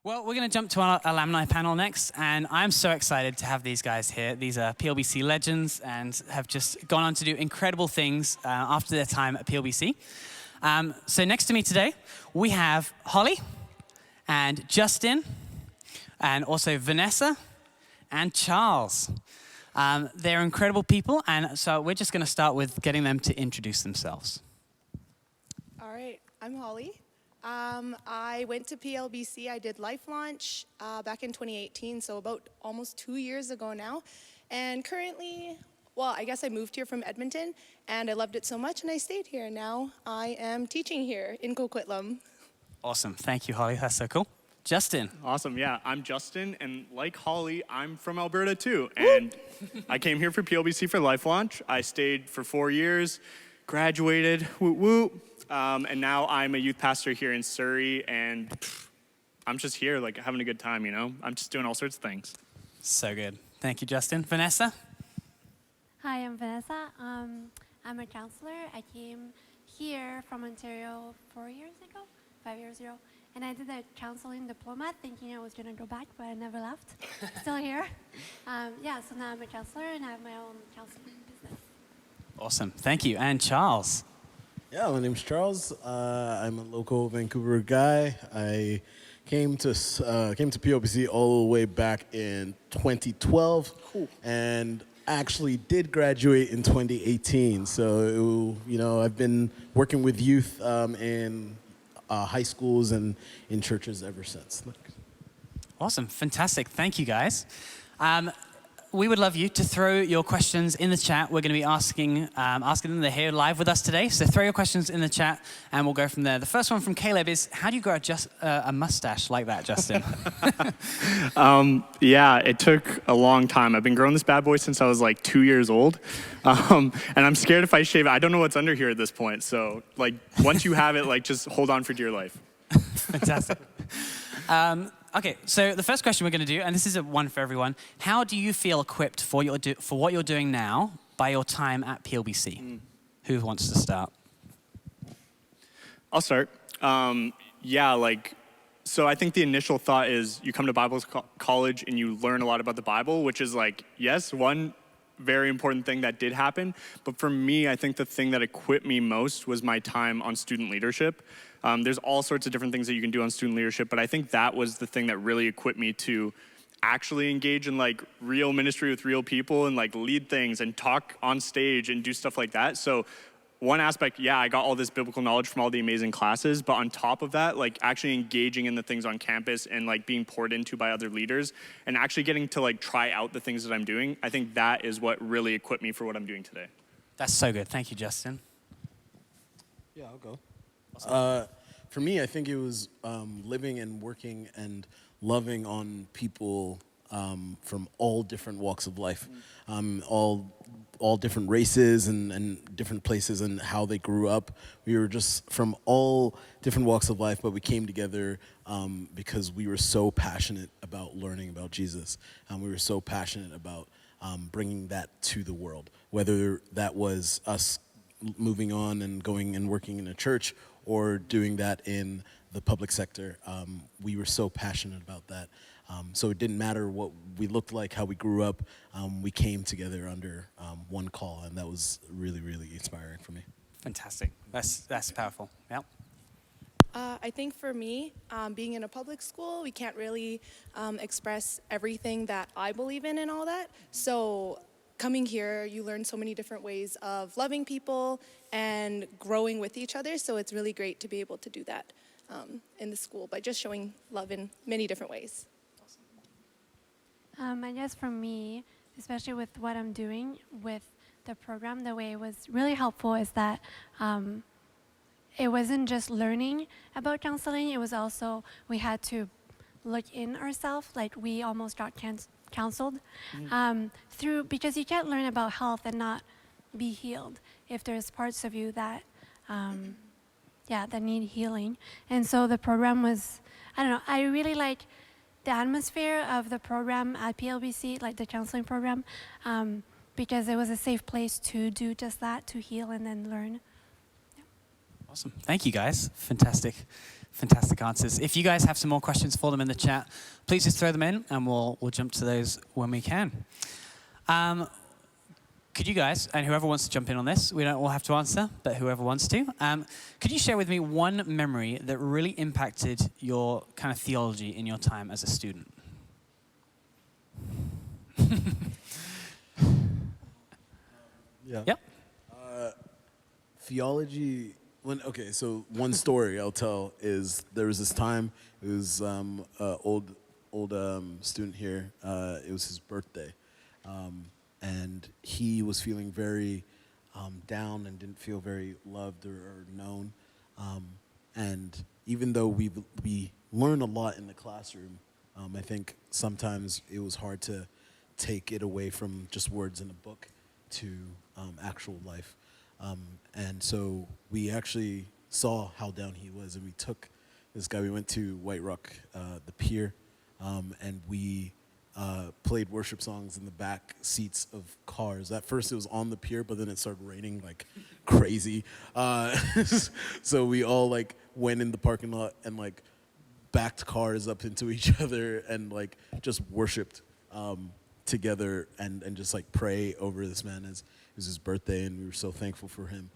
Well, we're going to jump to our alumni panel next, and I'm so excited to have these guys here. These are PLBC legends and have just gone on to do incredible things after their time at PLBC. So next to me today, we have Holly and Justin and also Vanessa and Charles. They're incredible people, and so we're just going to start with getting them to introduce themselves. All right, I'm Holly. I went to PLBC. I did Life Launch back in 2018, so about almost 2 years ago now. And currently, well, I guess I moved here from Edmonton, and I loved it so much, and I stayed here. Now I am teaching here in Coquitlam. Awesome. Thank you, Holly. That's so cool. Justin. Awesome, yeah. I'm Justin, and like Holly, I'm from Alberta too. And I came here for PLBC for Life Launch. I stayed for 4 years, graduated, woot woot. And now I'm a youth pastor here in Surrey, and I'm just here, like, having a good time, you know? I'm just doing all sorts of things. So good. Thank you, Justin. Vanessa? Hi, I'm Vanessa. I'm a counselor. I came here from Ontario 5 years ago, and I did a counseling diploma thinking I was going to go back, but I never left. Still here. So now I'm a counselor, and I have my own counseling business. Awesome. Thank you. And Charles? Yeah, my name's Charles. I'm a local Vancouver guy. I came to PLBC all the way back in 2012, and actually did graduate in 2018. So, I've been working with youth in high schools and in churches ever since. Awesome. Fantastic. Thank you, guys. We would love you to throw your questions in the chat. We're going to be asking them. They're here live with us today. So throw your questions in the chat, and we'll go from there. The first one from Caleb is, how do you grow a mustache like that, Justin? Yeah, it took a long time. I've been growing this bad boy since I was like 2 years old. And I'm scared if I shave it, I don't know what's under here at this point. So, like, once you have it, like, just hold on for dear life. Fantastic. Okay, so the first question we're going to do, and this is a one for everyone, how do you feel equipped for what you're doing now by your time at PLBC? Who wants to start? I'll start. So I think the initial thought is you come to Bible college and you learn a lot about the Bible, which is like, yes, one very important thing that did happen. But for me, I think the thing that equipped me most was my time on student leadership. There's all sorts of different things that you can do on student leadership, but I think that was the thing that really equipped me to actually engage in like real ministry with real people and like lead things and talk on stage and do stuff like that. So one aspect, yeah, I got all this biblical knowledge from all the amazing classes, but on top of that, like actually engaging in the things on campus and like being poured into by other leaders and actually getting to like try out the things that I'm doing, I think that is what really equipped me for what I'm doing today. That's so good. Thank you, Justin. Yeah, I'll go. Awesome. For me, I think it was living and working and loving on people from all different walks of life, all different races and different places and how they grew up. We were just from all different walks of life, but we came together because we were so passionate about learning about Jesus. We were so passionate about bringing that to the world, whether that was us moving on and going and working in a church or doing that in the public sector. We were so passionate about that. So it didn't matter what we looked like, how we grew up, we came together under one call, and that was really, really inspiring for me. Fantastic. That's powerful. Yeah. I think for me, being in a public school, we can't really express everything that I believe in and all that. So coming here, you learn so many different ways of loving people and growing with each other. So it's really great to be able to do that in the school by just showing love in many different ways. I guess for me, especially with what I'm doing with the program, the way it was really helpful is that it wasn't just learning about counseling, it was also we had to look in ourselves, like we almost got counseled because you can't learn about health and not be healed if there's parts of you that that need healing. And so the program was, I really like the atmosphere of the program at PLBC, like the counseling program, because it was a safe place to do just that, to heal and then learn. Awesome. Thank you, guys. Fantastic. Fantastic answers. If you guys have some more questions for them in the chat, please just throw them in and we'll jump to those when we can. Could you guys, and whoever wants to jump in on this, we don't all have to answer, but whoever wants to, could you share with me one memory that really impacted your kind of theology in your time as a student? Yeah. Yep. Theology. So one story I'll tell is there was this time. It was old student here. It was his birthday, and he was feeling very down and didn't feel very loved or known. And even though we learn a lot in the classroom, I think sometimes it was hard to take it away from just words in a book to actual life. And so we actually saw how down he was, and we took this guy. We went to White Rock, the pier, and we played worship songs in the back seats of cars. At first it was on the pier, but then it started raining like crazy. So we all like went in the parking lot and like backed cars up into each other and like just worshiped together and just like pray over this man as it was his birthday, and we were so thankful for him.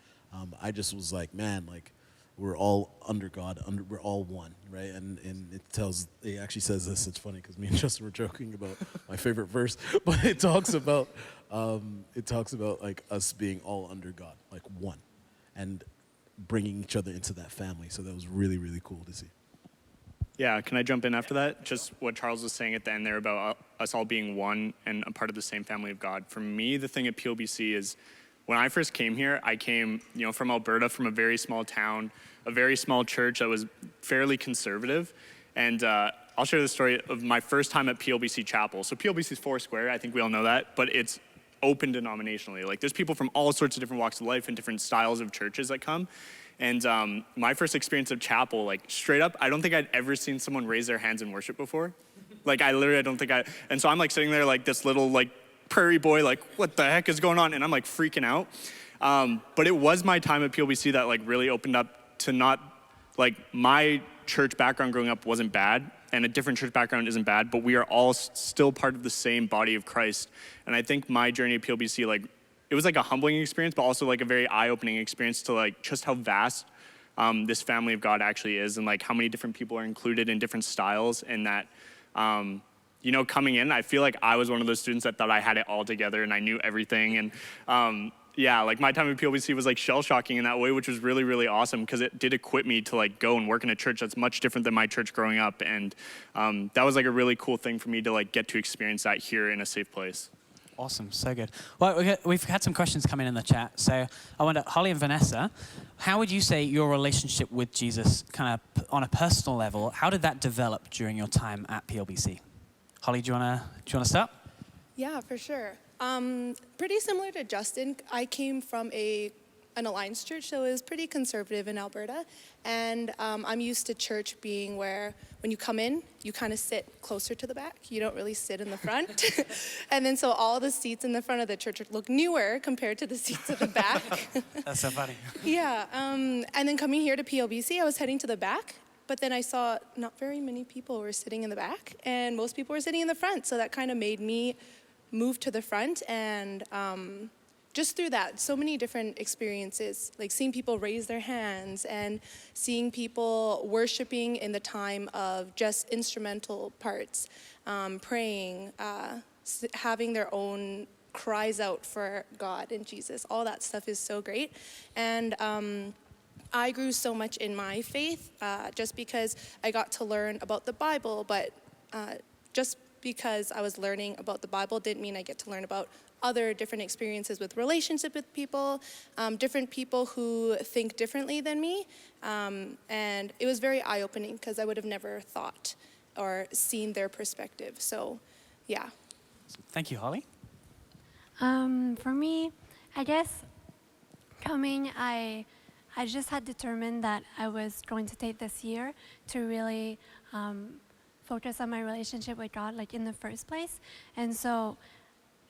I just was like, man, like we're all under God, we're all one, right? And it actually says this. It's funny because me and Justin were joking about my favorite verse, but it talks about like us being all under God, like one, and bringing each other into that family. So that was really, really cool to see. Yeah, can I jump in after that? Just what Charles was saying at the end there about us all being one and a part of the same family of God. For me, the thing at PLBC is when I first came here, I came, from Alberta, from a very small town, a very small church that was fairly conservative. And I'll share the story of my first time at PLBC Chapel. So PLBC is Foursquare, I think we all know that, but it's open denominationally. Like there's people from all sorts of different walks of life and different styles of churches that come. And my first experience of chapel, like straight up, I don't think I'd ever seen someone raise their hands in worship before. Like I don't think and so I'm like sitting there like this little like prairie boy, like what the heck is going on? And I'm like freaking out. But it was my time at PLBC that like really opened up to not, like my church background growing up wasn't bad, and a different church background isn't bad, but we are all still part of the same body of Christ. And I think my journey at PLBC, like, it was like a humbling experience, but also like a very eye-opening experience to like just how vast this family of God actually is, and like how many different people are included in different styles. And that, coming in, I feel like I was one of those students that thought I had it all together and I knew everything. And like my time at PLBC was like shell-shocking in that way, which was really, really awesome because it did equip me to like go and work in a church that's much different than my church growing up. And that was like a really cool thing for me to like get to experience that here in a safe place. Awesome, so good. Well, we've had some questions come in the chat. So I wonder, Holly and Vanessa, how would you say your relationship with Jesus, kind of on a personal level, how did that develop during your time at PLBC? Holly, do you wanna start? Yeah, for sure. Pretty similar to Justin. I came from an Alliance church, so it was pretty conservative in Alberta. And I'm used to church being where when you come in, you kind of sit closer to the back. You don't really sit in the front. And then so all the seats in the front of the church look newer compared to the seats at the back. That's so funny. Yeah. And then coming here to PLBC, I was heading to the back. But then I saw not very many people were sitting in the back, and most people were sitting in the front. So that kind of made me move to the front, and just through that, so many different experiences, like seeing people raise their hands and seeing people worshiping in the time of just instrumental parts, praying, having their own cries out for God and Jesus. All that stuff is so great. And I grew so much in my faith just because I got to learn about the Bible, but just because I was learning about the Bible didn't mean I get to learn about other different experiences with relationship with people, different people who think differently than me. And it was very eye-opening because I would have never thought or seen their perspective. So, yeah. Thank you, Holly. For me, I guess coming, I just had determined that I was going to take this year to really focus on my relationship with God, like in the first place. And so,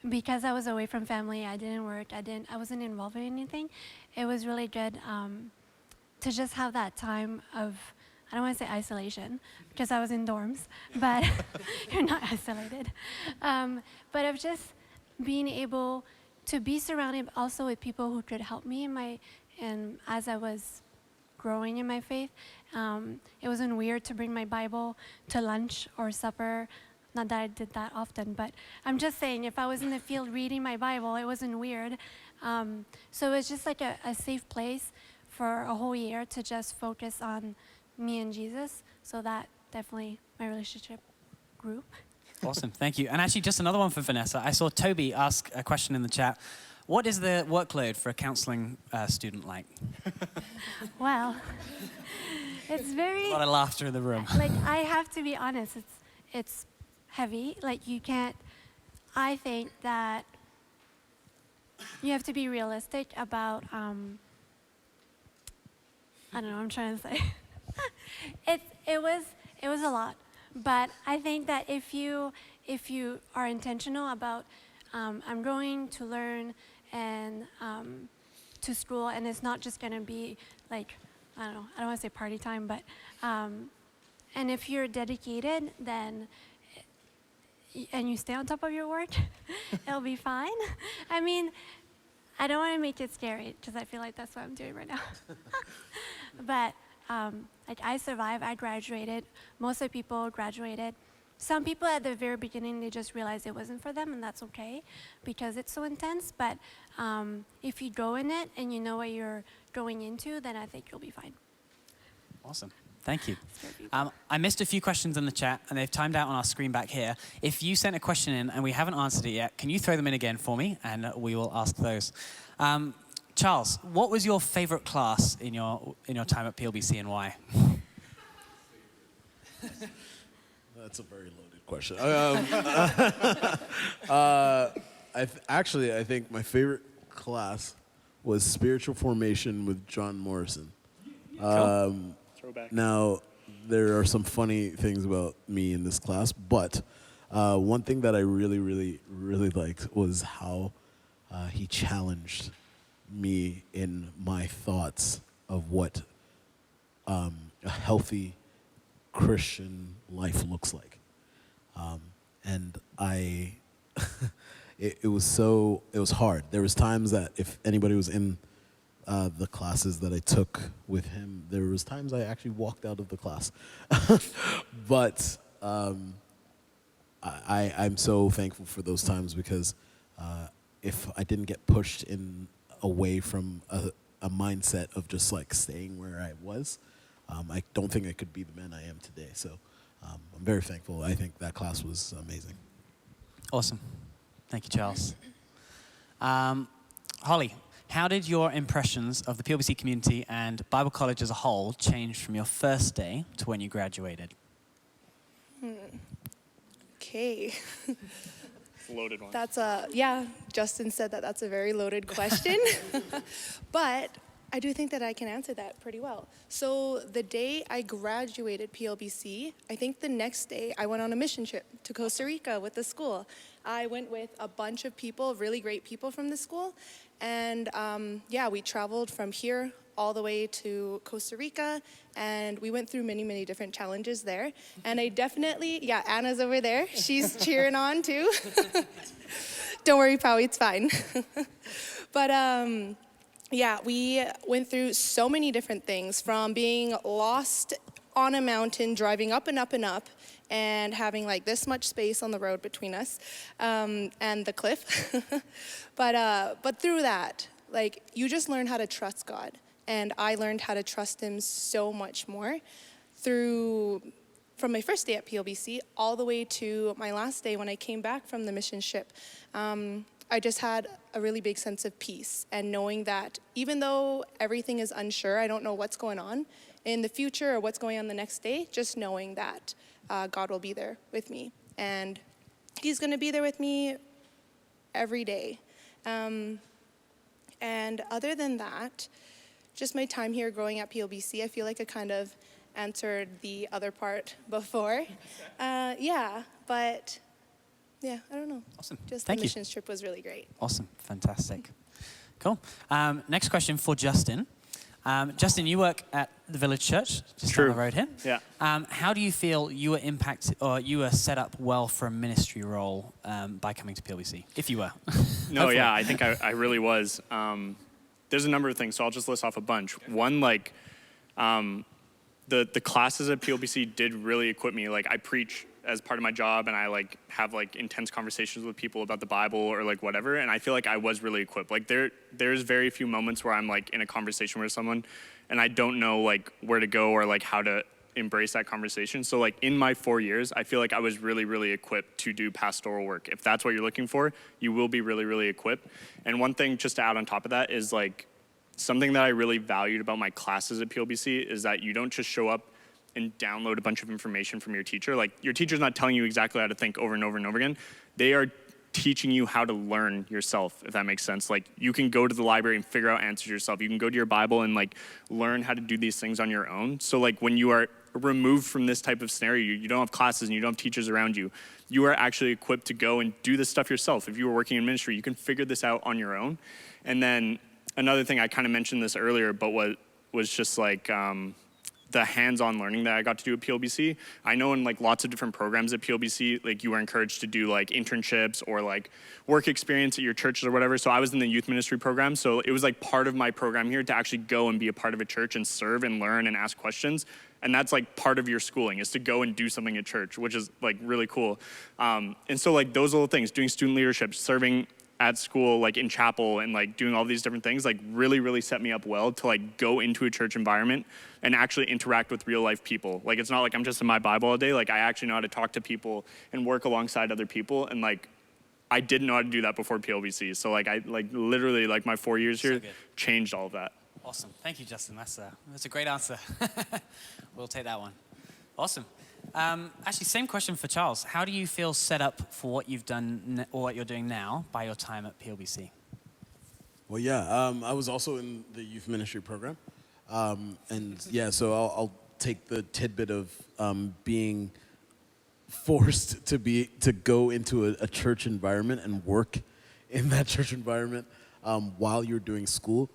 because I was away from family, I didn't work, I wasn't involved in anything. It was really good to just have that time of I don't want to say isolation, because I was in dorms, but you're not isolated. But of just being able to be surrounded also with people who could help me and as I was growing in my faith. It wasn't weird to bring my Bible to lunch or supper. Not that I did that often, but I'm just saying, if I was in the field reading my Bible, it wasn't weird. So it was just like a safe place for a whole year to just focus on me and Jesus. So that definitely, my relationship grew. Awesome, thank you. And actually, just another one for Vanessa. I saw Toby ask a question in the chat. What is the workload for a counseling student like? Well, it's very... A lot of laughter in the room. Like, I have to be honest, it's heavy. Like, you can't... I think that you have to be realistic about... I don't know what I'm trying to say. It was a lot. But I think that if you are intentional about I'm going to learn and to school, and it's not just going to be like, I don't want to say party time, but and if you're dedicated, then and you stay on top of your work, it'll be fine. I mean, I don't want to make it scary, because I feel like that's what I'm doing right now. But like, I survived, I graduated. Most of the people graduated. Some people at the very beginning, they just realized it wasn't for them, and that's okay, because it's so intense. But if you go in it and you know what you're going into, then I think you'll be fine. Awesome. Thank you. I missed a few questions in the chat, and they've timed out on our screen back here. If you sent a question in and we haven't answered it yet, can you throw them in again for me, and we will ask those. Charles, what was your favorite class in your time at PLBC, and why? That's a very loaded question. I think my favorite class was spiritual formation with John Morrison. Throwback. Now, there are some funny things about me in this class, but one thing that I really, really, really liked was how he challenged me in my thoughts of what a healthy Christian life looks like. And it was hard. There was times that if anybody was in the classes that I took with him, there was times I actually walked out of the class. But I'm so thankful for those times, because if I didn't get pushed in away from a mindset of just like staying where I was, I don't think I could be the man I am today. So I'm very thankful. I think that class was amazing. Awesome. Thank you, Charles. Holly, how did your impressions of the PLBC community and Bible college as a whole change from your first day to when you graduated? Okay. Loaded one. Justin said that's a very loaded question. But I do think that I can answer that pretty well. So the day I graduated PLBC, I think the next day I went on a mission trip to Costa Rica with the school. I went with a bunch of people, really great people from the school. And we traveled from here all the way to Costa Rica, and we went through many, many different challenges there. And I definitely, Anna's over there. She's cheering on too. Don't worry, Powie, it's fine. But we went through so many different things, from being lost on a mountain, driving up and up and up, and having like this much space on the road between us and the cliff. But through that, like, you just learn how to trust God. And I learned how to trust him so much more from my first day at PLBC all the way to my last day when I came back from the mission trip. I just had a really big sense of peace, and knowing that even though everything is unsure, I don't know what's going on in the future or what's going on the next day, just knowing that God will be there with me. And he's going to be there with me every day. And other than that, just my time here growing at PLBC, I feel like I kind of answered the other part before. I don't know. Awesome. Just Thank the you. missions trip was really great. Awesome. Fantastic. Cool. Next question for Justin. Justin, you work at the Village Church, just True. down the road here. Yeah. How do you feel you were impacted, or you were set up well for a ministry role by coming to PLBC, if you were? No, yeah, I think I really was. There's a number of things, so I'll just list off a bunch. One, like, the classes at PLBC did really equip me. Like, I preach as part of my job, and I like have like intense conversations with people about the Bible or like whatever, and I feel like I was really equipped. Like there's very few moments where I'm like in a conversation with someone and I don't know like where to go or like how to embrace that conversation. So like in my 4 years, I feel like I was really, really equipped to do pastoral work. If that's what you're looking for, you will be really, really equipped. And one thing just to add on top of that is like something that I really valued about my classes at PLBC is that you don't just show up and download a bunch of information from your teacher. Like your teacher's not telling you exactly how to think over and over and over again. They are teaching you how to learn yourself, if that makes sense. Like you can go to the library and figure out answers yourself. You can go to your Bible and like learn how to do these things on your own. So like when you are removed from this type of scenario, you don't have classes and you don't have teachers around you, you are actually equipped to go and do this stuff yourself. If you were working in ministry, you can figure this out on your own. And then another thing, I kind of mentioned this earlier, but what was just like, the hands-on learning that I got to do at PLBC. I know in like lots of different programs at PLBC, like you were encouraged to do like internships or like work experience at your churches or whatever. So I was in the youth ministry program. So it was like part of my program here to actually go and be a part of a church and serve and learn and ask questions. And that's like part of your schooling is to go and do something at church, which is like really cool. And so like those little things, doing student leadership, serving at school, like in chapel and like doing all these different things, like really, really set me up well to like go into a church environment and actually interact with real life people. Like, it's not like I'm just in my Bible all day. Like I actually know how to talk to people and work alongside other people. And like, I didn't know how to do that before PLBC. So like, I like literally like my 4 years here changed all of that. Awesome. Thank you, Justin. That's a great answer. We'll take that one. Awesome. Actually, same question for Charles. How do you feel set up for what you've done or what you're doing now by your time at PLBC? Well, yeah, I was also in the youth ministry program. And yeah, so I'll take the tidbit of being forced to go into a church environment and work in that church environment while you're doing school.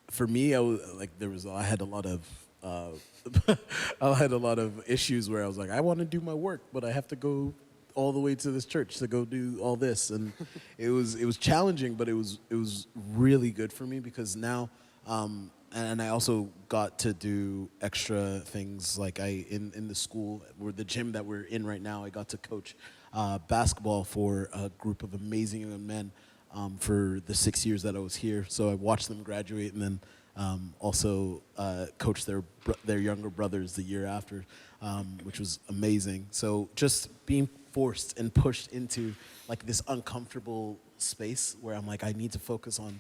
For me, I had a lot of I had a lot of issues where I was like, I want to do my work, but I have to go all the way to this church to go do all this, and it was challenging, but it was really good for me because now, and I also got to do extra things like in the school, or the gym that we're in right now, I got to coach basketball for a group of amazing young men for the 6 years that I was here. So I watched them graduate, and then also coached their younger brothers the year after, which was amazing. So just being forced and pushed into like this uncomfortable space where I'm like, I need to focus on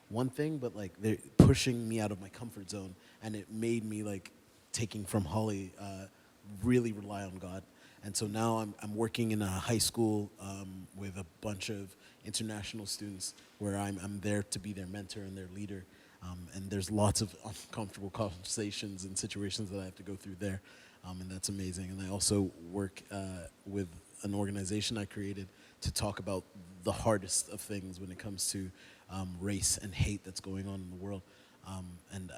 one thing, but like they're pushing me out of my comfort zone, and it made me like taking from Holly really rely on God. And so now I'm working in a high school with a bunch of international students where I'm there to be their mentor and their leader. And there's lots of uncomfortable conversations and situations that I have to go through there, and that's amazing. And I also work with an organization I created to talk about the hardest of things when it comes to race and hate that's going on in the world. And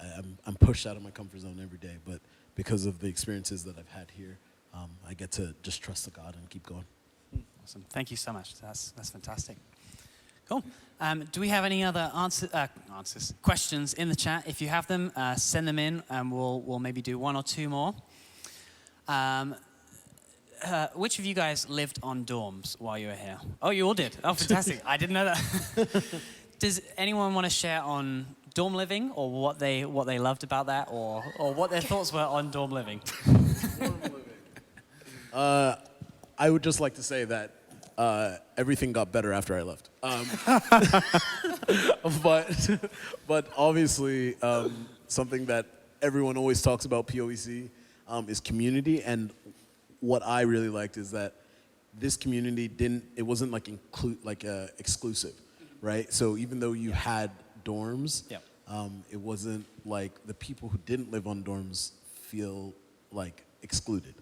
I'm pushed out of my comfort zone every day, but because of the experiences that I've had here, I get to just trust the God and keep going. Awesome. Thank you so much. That's fantastic. Cool. Do we have any other questions in the chat? If you have them, send them in, and we'll maybe do one or two more. Which of you guys lived on dorms while you were here? Oh, you all did. Oh, fantastic. I didn't know that. Does anyone want to share on dorm living, or what they loved about that, or what their thoughts were on dorm living? I would just like to say that everything got better after I left. But obviously, something that everyone always talks about PLBC is community. And what I really liked is that this community wasn't like exclusive, right? So even though you had dorms, it wasn't like the people who didn't live on dorms feel like excluded,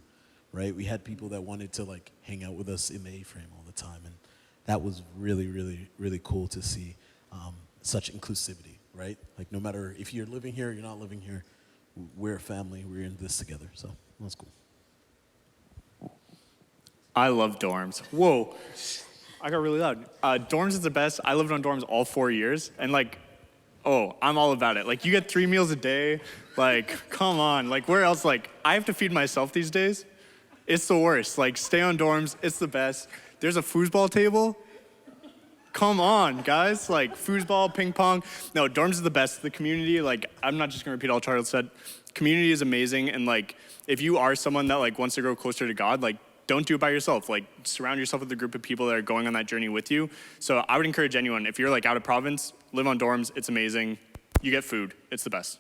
right? We had people that wanted to like hang out with us in the A-frame all the time, and that was really, really, really cool to see such inclusivity, right? Like no matter if you're living here or you're not living here, we're a family. We're in this together. So that's cool. I love dorms. Whoa, I got really loud. Dorms is the best. I lived on dorms all 4 years, and like, oh, I'm all about it. Like, you get 3 meals a day. Like, come on. Like, where else? Like, I have to feed myself these days. It's the worst. Like, stay on dorms. It's the best. There's a foosball table. Come on, guys. Like, foosball, ping pong. No, dorms is the best. The community, like, I'm not just gonna repeat all Charles said. Community is amazing, and like, if you are someone that like wants to grow closer to God, like, don't do it by yourself. Like, surround yourself with a group of people that are going on that journey with you. So I would encourage anyone, if you're like out of province, live on dorms. It's amazing. You get food. It's the best.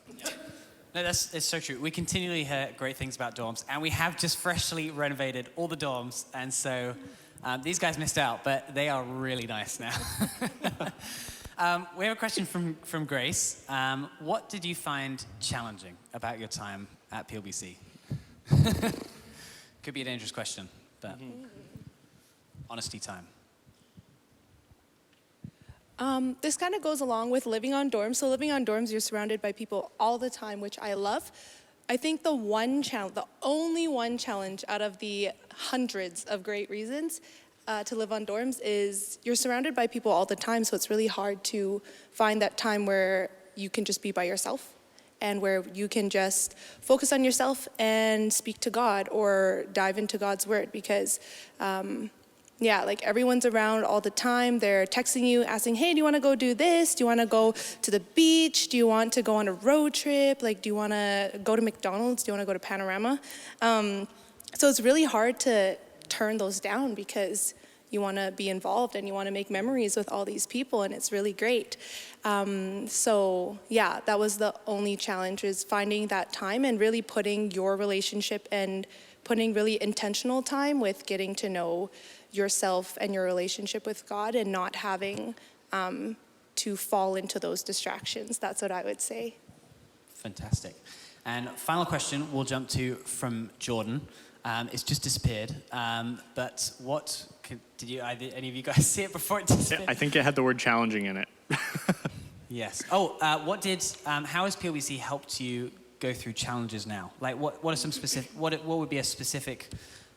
No, it's so true. We continually hear great things about dorms, and we have just freshly renovated all the dorms, and so these guys missed out, but they are really nice now. We have a question from Grace. What did you find challenging about your time at PLBC? Could be a dangerous question, but honesty time. This kind of goes along with living on dorms. So living on dorms, you're surrounded by people all the time, which I love. I think the only one challenge out of the hundreds of great reasons to live on dorms is you're surrounded by people all the time, so it's really hard to find that time where you can just be by yourself and where you can just focus on yourself and speak to God or dive into God's word because like everyone's around all the time. They're texting you, asking, hey, do you want to go do this? Do you want to go to the beach? Do you want to go on a road trip? Like, do you want to go to McDonald's? Do you want to go to Panorama? So it's really hard to turn those down because you want to be involved and you want to make memories with all these people, and it's really great. That was the only challenge, is finding that time and really putting your relationship and putting really intentional time with getting to know yourself and your relationship with God and not having to fall into those distractions. That's what I would say. Fantastic. And final question we'll jump to from Jordan. It's just disappeared. But did any of you guys see it before it disappeared? Yeah, I think it had the word challenging in it. Yes. how has PLBC helped you go through challenges now? Like, what are some specific, what would be a specific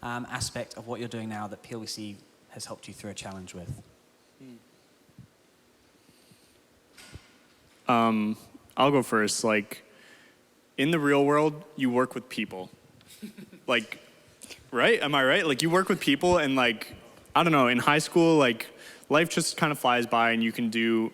aspect of what you're doing now that PLBC has helped you through a challenge with? I'll go first. Like, in the real world, you work with people. Like, right? Am I right? Like, you work with people, and like, I don't know, in high school, like, life just kind of flies by and you can do,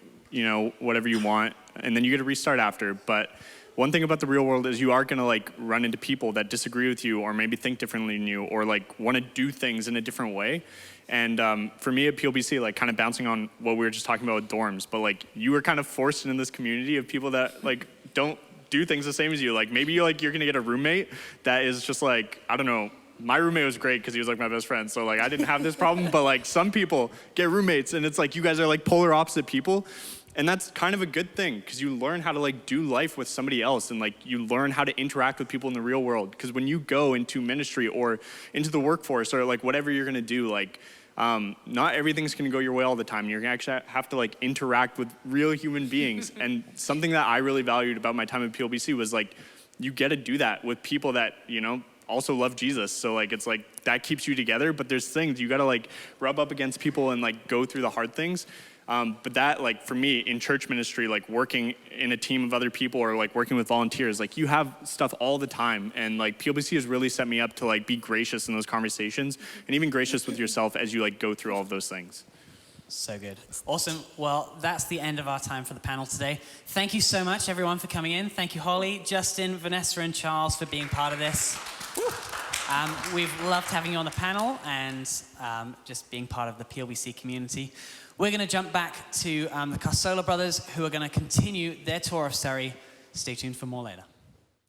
whatever you want, and then you get to restart after. But one thing about the real world is you are gonna like run into people that disagree with you or maybe think differently than you or like wanna do things in a different way. And for me at PLBC, like kind of bouncing on what we were just talking about with dorms, but like you were kind of forced into this community of people that like don't do things the same as you. Like maybe you're gonna get a roommate that is just like, I don't know, my roommate was great because he was like my best friend. So like I didn't have this problem, but like some people get roommates and it's like you guys are like polar opposite people. And that's kind of a good thing because you learn how to like do life with somebody else and like you learn how to interact with people in the real world. Because when you go into ministry or into the workforce or like whatever you're gonna do, like not everything's gonna go your way all the time. You're gonna actually have to like interact with real human beings. And something that I really valued about my time at PLBC was like, you get to do that with people that, also love Jesus. So like, it's like, that keeps you together, but there's things you gotta like rub up against people and like go through the hard things. But that, like, for me, in church ministry, like, working in a team of other people or, like, working with volunteers, like, you have stuff all the time. And, like, PLBC has really set me up to, like, be gracious in those conversations and even gracious with yourself as you, like, go through all of those things. So good. Awesome. Well, that's the end of our time for the panel today. Thank you so much, everyone, for coming in. Thank you, Holly, Justin, Vanessa, and Charles for being part of this. We've loved having you on the panel and just being part of the PLBC community. We're going to jump back to the Carsola brothers, who are going to continue their tour of Surrey. Stay tuned for more later.